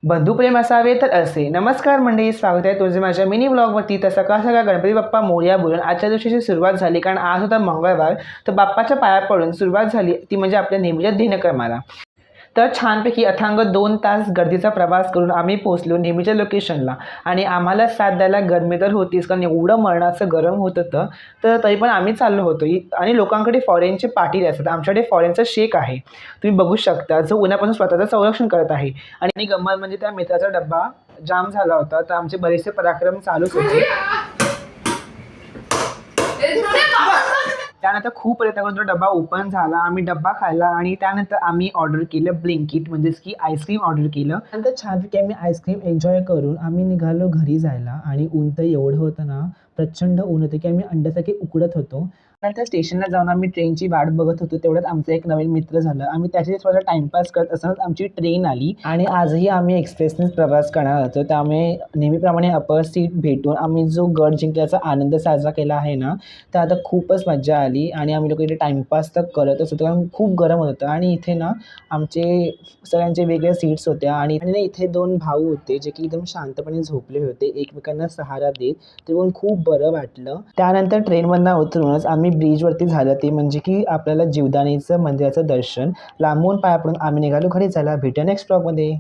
बंधुप्रेम असावे तर असे. नमस्कार मंडळी, स्वागत आहे तुझे माझ्या मिनी ब्लॉगवरती. तर सकाळ सकाळ गणपती बाप्पा मोरया बोलून आजच्या दिवशीची सुरुवात झाली, कारण आज होता मंगळवार. तर बाप्पाच्या पाया पडून सुरुवात झाली ती म्हणजे आपल्या नेहमीच्या दिनक्रमाला. तर छानपैकी अथांग 2 तास गर्दीचा प्रवास करून आम्ही पोहोचलो नेहमीच्या लोकेशनला. आणि आम्हाला साथ द्यायला गरमी तर होतीच, कारण एवढं मरणाचं गरम होत होतं. तर तरी पण आम्ही चाललो होतो. आणि लोकांकडे फॉरेनचे पाटील असतात, आमच्याकडे फॉरेनचा शेक आहे, तुम्ही बघू शकता, जो उन्हापासून स्वतःचं संरक्षण करत आहे. आणि गंमत म्हणजे त्या मित्राचा डब्बा जाम झाला होता, तर आमचे बरेचसे पराक्रम चालूच होते. त्यानंतर खूप प्रयत्न तो डब्बा ओपन झाला, आम्ही डब्बा खाल्ला आणि त्यानंतर आम्ही ऑर्डर केलं ब्लिंकिट, म्हणजेच की आईस्क्रीम ऑर्डर केलं. नंतर छानपैकी आम्ही आईस्क्रीम एन्जॉय करून आम्ही निघालो घरी जायला. आणि ऊन तर एवढं होतं ना, प्रचंड ऊन होतं की आम्ही अंड्यासारखे उकडत होतो. नंतर स्टेशनला जाऊन आम्ही ट्रेनची वाट बघत होतो. तेवढ्यात आमचा एक नवीन मित्र झाला. आम्ही त्याच्याशी थोडा टाईमपास करत असतानाच आमची ट्रेन आली. आणि आजही आम्ही एक्सप्रेसनेच प्रवास करणार होतो, त्यामुळे नेहमीप्रमाणे अपर सीट भेटून आम्ही जो गड जिंकल्याचा आनंद साजरा केला आहे ना, तर आता खूपच मज्जा आली. आणि आम्ही लोक इथे टाईमपास तर करतच होतो, कारण खूप गरम होत होतं. आणि इथे ना आमचे सगळ्यांचे वेगळ्या सीट्स होत्या. आणि ना इथे 2 भाऊ होते, जे की एकदम शांतपणे झोपले होते, एकमेकांना सहारा देत. ते बघून खूप बरं वाटलं. त्यानंतर ट्रेनमधनं उतरूनच आम्ही ब्रिजवरती झालं, ते म्हणजे की आपल्याला जीवदानीचं मंदिराचं दर्शन. लांबून पाया पडून आम्ही निघालो घरी जायला. भेटूया नेक्स्ट ब्लॉगमध्ये.